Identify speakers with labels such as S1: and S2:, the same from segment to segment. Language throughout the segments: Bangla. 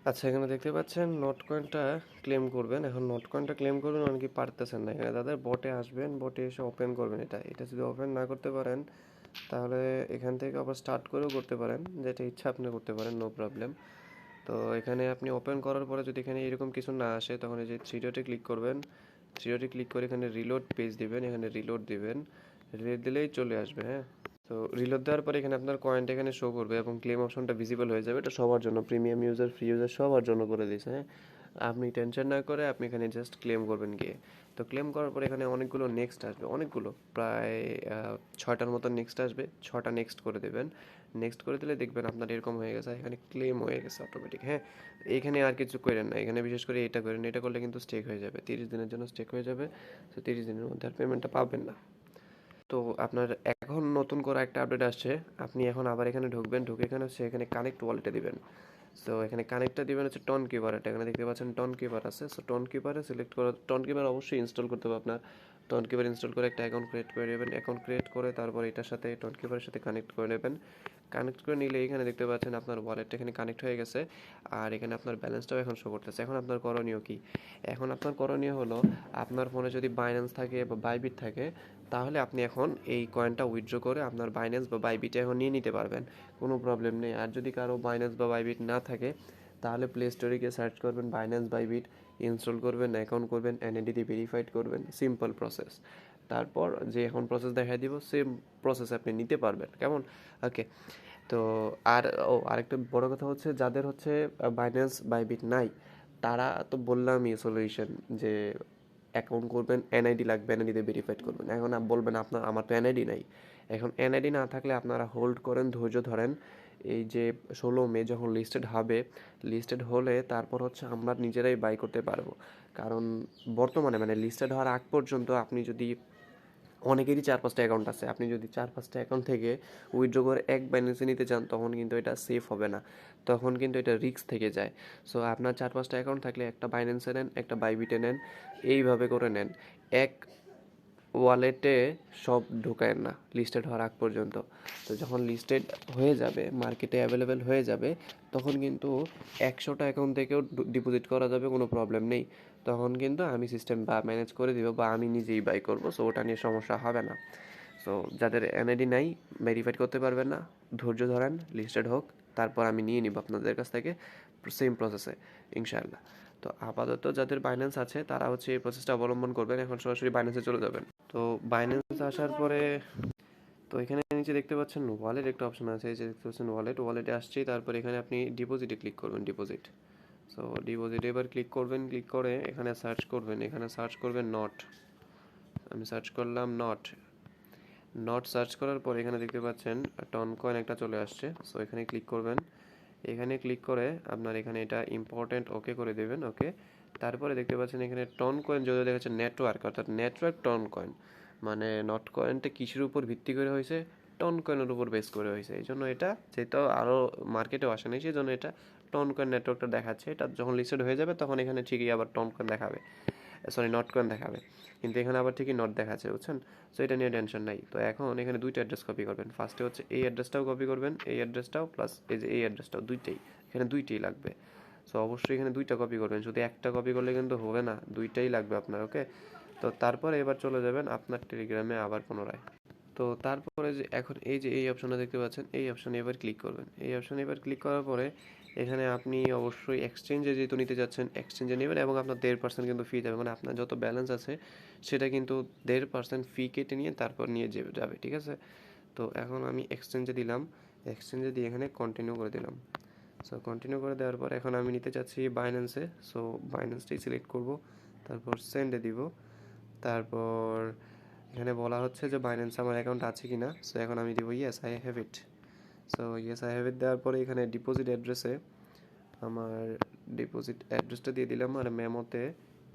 S1: আচ্ছা, এখানে দেখতে পাচ্ছেন নোট কয়েনটা ক্লেম করবেন। এখন নোট কয়েনটা ক্লেম করবেন, অনেকে পারতেছেন না। এখানে তাদের বটে আসবেন, বটে এসে ওপেন করবেন। এটা যদি ওপেন না করতে পারেন তাহলে এখান থেকে আবার স্টার্ট করেও করতে পারেন, যেটা ইচ্ছা আপনি করতে পারেন, নো প্রবলেম। তো এখানে আপনি ওপেন করার পরে যদি এখানে এরকম কিছু না আসে, তখন এই যে থ্রি ডটে ক্লিক করবেন। থ্রি ডটে ক্লিক করে এখানে রিলোড পেজ দিবেন, এখানে রিলোড দিবেন। রিলোড দিলেই চলে আসবে, হ্যাঁ। তো রিলোড দেওয়ার পরে এখানে আপনার কয়েনটা এখানে শো করবে এবং ক্লেম অপশনটা ভিজিবল হয়ে যাবে। এটা সবার জন্য, প্রিমিয়াম ইউজার, ফ্রি ইউজার সবার জন্য করে দিয়েছে, হ্যাঁ। আপনি টেনশন না করে আপনি এখানে জাস্ট ক্লেম করবেন গিয়ে। তো ক্লেম করার পরে এখানে অনেকগুলো নেক্সট আসবে, অনেকগুলো, প্রায় 6টার মতো নেক্সট আসবে। 6টা নেক্সট করে দেবেন। নেক্সট করে দিলে দেখবেন আপনার এরকম হয়ে গেছে, এখানে ক্লেম হয়ে গেছে অটোমেটিক, হ্যাঁ। এখানে আর কিছু করেন না, এখানে বিশেষ করে এটা করেন, এটা করলে কিন্তু স্টেক হয়ে যাবে, 30 দিনের জন্য স্টেক হয়ে যাবে। তো 30 দিনের মধ্যে আর পেমেন্টটা পাবেন না। তো আপনার এখন নতুন করে একটা আপডেট আসছে। আপনি এখন আবার এখানে ঢুকবেন, ঢুকে এখানে হচ্ছে এখানে কানেক্ট ওয়ালেটে দিবেন। সো এখানে কানেক্টটা দিবেন হচ্ছে টন কিপার। এখানে দেখতে পাচ্ছেন টন কিপার আছে। সো টন কিপারে সিলেক্ট করা, টন কিপার অবশ্যই ইনস্টল করতে হবে আপনার। টন কিপার ইনস্টল করে একটা অ্যাকাউন্ট ক্রিয়েট করে নেবেন। অ্যাকাউন্ট ক্রিয়েট করে তারপর এটার সাথে, টন কিপারের সাথে কানেক্ট করে নেবেন। কানেক্ট করে নিলে এখানে দেখতে পাচ্ছেন আপনার ওয়ালেটটা এখানে কানেক্ট হয়ে গেছে। আর এখানে আপনার ব্যালেন্সটাও এখন শো করতেছে। এখন আপনার করণীয় কি? এখন আপনার করণীয় হলো, আপনার ফোনে যদি বাইন্যান্স থাকে বা বাইবিট থাকে, তাহলে আপনি এখন এই কয়েনটা উইথড্র করে আপনার বাইন্যান্স বা বাইবিটে এখন নিয়ে নিতে পারবেন, কোনো প্রবলেম নেই। আর যদি কারো বাইন্যান্স বা বাইবিট না থাকে, তাহলে প্লে স্টোরে গিয়ে সার্চ করবেন বাইন্যান্স বাইবিট, ইনস্টল করবেন, অ্যাকাউন্ট করবেন, এনআইডি দিয়ে ভেরিফাইড করবেন, সিম্পল প্রসেস। তারপর যে এখন প্রসেস দেখাই দিব, সেম প্রসেস আপনি নিতে পারবেন, কেমন? ওকে। তো আর আরেকটা বড় কথা হচ্ছে, যাদের হচ্ছে বাইন্যান্স বাইবিট নাই, তারা তো বললামই সলিউশন, যে অ্যাকাউন্ট করবেন, এনআইডি লাগবে, এনআইডি দিয়ে ভেরিফাইড করবেন। এখন বলবেন আপনার, আমার তো এনআইডি নাই। এখন এনআইডি না থাকলে আপনারা হোল্ড করেন, ধৈর্য ধরেন। এই যে 16 মে যখন লিস্টেড হবে, লিস্টেড হলে তারপর হচ্ছে আমরা নিজেরাই বাই করতে পারবো। কারণ বর্তমানে মানে লিস্টেড হওয়ার আগ পর্যন্ত আপনি যদি, অনেকেরই 4-5টা অ্যাকাউন্ট আছে, আপনি যদি 4-5টা অ্যাকাউন্ট থেকে উইথড্র করে এক বাইন্যান্সে নিতে চান, তখন কিন্তু এটা সেফ হবে না, তখন কিন্তু এটা রিস্ক থেকে যায়। সো আপনার 4-5টা অ্যাকাউন্ট থাকলে একটা বাইন্যান্সে নেন, একটা বাইবিটে নেন, এইভাবে করে নেন। এক ওয়ালেটে সব ঢোকায় না লিস্টেড হওয়ার আগ পর্যন্ত। তো যখন লিস্টেড হয়ে যাবে, মার্কেটে অ্যাভেলেবেল হয়ে যাবে, তখন কিন্তু 100টা অ্যাকাউন্ট থেকেও ডিপোজিট করা যাবে, কোনো প্রবলেম নেই। তখন কিন্তু আমি সিস্টেম বা ম্যানেজ করে দিব, বা আমি নিজেই বাই করবো। সো ওটা নিয়ে সমস্যা হবে না। সো যাদের এনআইডি নাই, ভেরিফাইড করতে পারবেন না, ধৈর্য ধরেন, লিস্টেড হোক, তারপর আমি নিয়ে নিব আপনাদের কাছ থেকে, সেম প্রসেসে, ইনশাআল্লাহ। তো আপাতত যাদের বাইন্যান্স আছে তারা হচ্ছে এই প্রসেসটা অবলম্বন করবেন। এখন সরাসরি বাইন্যান্সে চলে যাবেন। তো বাইন্যান্স আসার পরে, তো এখানে নিচে দেখতে পাচ্ছেন ওয়ালেট একটা অপশন আছে, এই যে দেখতে পাচ্ছেন ওয়ালেট, ওয়ালেটে আসছি। তারপর এখানে আপনি ডিপোজিটে ক্লিক করবেন, ডিপোজিট। সো ডিপোজিটে এবার ক্লিক করবেন, ক্লিক করে এখানে সার্চ করবেন, এখানে সার্চ করবেন নট। আমি সার্চ করলাম নট। নট সার্চ করার পর এখানে দেখতে পাচ্ছেন টন কয়েন একটা চলে আসছে। সো এখানে ক্লিক করবেন। এখানে ক্লিক করে আপনার এখানে এটা ইম্পর্টেন্ট ওকে করে দেবেন, ওকে। তারপরে দেখতে পাচ্ছেন এখানে টন কয়েন যদি দেখাচ্ছে নেটওয়ার্ক, অর্থাৎ নেটওয়ার্ক টন কয়েন, মানে নট কয়েনটা কিসের উপর ভিত্তি করে হয়েছে? টন কয়েনের উপর বেস করে হয়েছে। এই জন্য এটা, যেহেতু আরও মার্কেটেও আসে নাই, সেই জন্য এটা টন কয়েন নেটওয়ার্কটা দেখাচ্ছে। এটা যখন লিস্টেড হয়ে যাবে তখন এখানে ঠিকই আবার টন কয়েন দেখাবে, সরি নট কয়েন দেখাবে। কিন্তু এখানে আবার ঠিকই নট দেখাচ্ছে, বুঝছেন? সো এটা নিয়ে টেনশন নাই। তো এখন এখানে দুইটা অ্যাড্রেস কপি করবেন। ফার্স্টে হচ্ছে এই অ্যাড্রেসটাও কপি করবেন, এই অ্যাড্রেসটাও, প্লাস এই যে এই অ্যাড্রেসটাও, দুইটাই, এখানে দুইটাই লাগবে। সো অবশ্যই এখানে দুইটা কপি করবেন, শুধু একটা কপি করলে কিন্তু হবে না, দুইটাই লাগবে আপনার, ওকে। তো তারপর এবার চলে যাবেন আপনার টেলিগ্রামে আবার পুনরায়। তো তারপরে যে এখন এই যে এই অপশনটা দেখতে পাচ্ছেন, এই অপশনে এবার ক্লিক করবেন। এই অপশনে এবার ক্লিক করার পরে এখানে আপনি অবশ্যই এক্সচেঞ্জে যেহেতু নিতে যাচ্ছেন, এক্সচেঞ্জে নেবেন এবং আপনার 1.5% কিন্তু ফি যাবে, মানে আপনার যত ব্যালেন্স আছে সেটা কিন্তু 1.5% ফি কেটে নিয়ে তারপর নিয়ে যাবে, ঠিক আছে? তো এখন আমি এক্সচেঞ্জে দিলাম, এক্সচেঞ্জে দিয়ে এখানে কন্টিনিউ করে দিলাম। সো কন্টিনিউ করে দেওয়ার পর এখন আমি নিতে চাচ্ছি বাইন্যান্সে। সো বাইন্যান্সটাই সিলেক্ট করব, তারপর সেন্ডে দিব। তারপর এখানে বলা হচ্ছে যে বাইন্যান্স আমার অ্যাকাউন্ট আছে কি না। সো এখন আমি দিব yes I have it. So yes I have it দেওয়ার পরে এখানে ডিপোজিট অ্যাড্রেসে আমার ডিপোজিট অ্যাড্রেসটা দিয়ে দিলাম, আর মেমোতে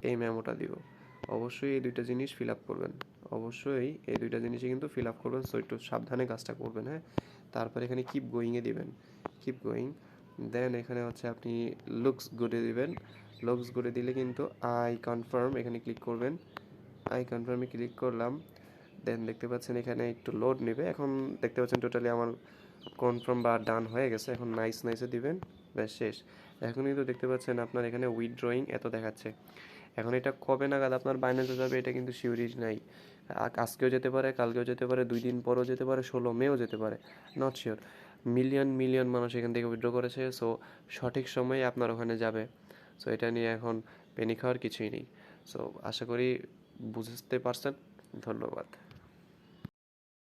S1: এই মেমোটা দিব। অবশ্যই এই দুইটা জিনিস ফিল আপ করবেন, অবশ্যই এই দুইটা জিনিসই কিন্তু ফিল আপ করবেন। সো একটু সাবধানে কাজটা করবেন, হ্যাঁ। তারপর এখানে কিপ গোয়িংয়ে দিবেন, কিপ গোয়িং। দেন এখানে হচ্ছে আপনি লুকস গুডে দিবেন। লুকস গুডে দিলে কিন্তু আই কনফার্ম, এখানে ক্লিক করবেন। আই কনফার্মে ক্লিক করলাম। দেন দেখতে পাচ্ছেন এখানে একটু লোড নেবে। এখন দেখতে পাচ্ছেন টোটালি আমার কনফার্ম বা ডান হয়ে গেছে। এখন নাইসে দিবেন, ব্যাস শেষ। এখন কিন্তু দেখতে পাচ্ছেন আপনার এখানে উইথড্রয়িং এত দেখাচ্ছে। এখন এটা কবে নাগাদ আপনার বাইন্যান্সে যাবে এটা কিন্তু সিউরিটি নাই। আজকেও যেতে পারে, কালকেও যেতে পারে, 2 দিন পরও যেতে পারে, 16 মেও যেতে পারে, নট শিওর। মিলিয়ন মিলিয়ন মানুষ এখান থেকে উইথড্র করেছে, সো সঠিক সময়ে আপনার ওখানে যাবে। সো এটা নিয়ে এখন পেনি খাওয়ার কিছুই নেই। সো আশা করি বুঝতে পারছেন। ধন্যবাদ।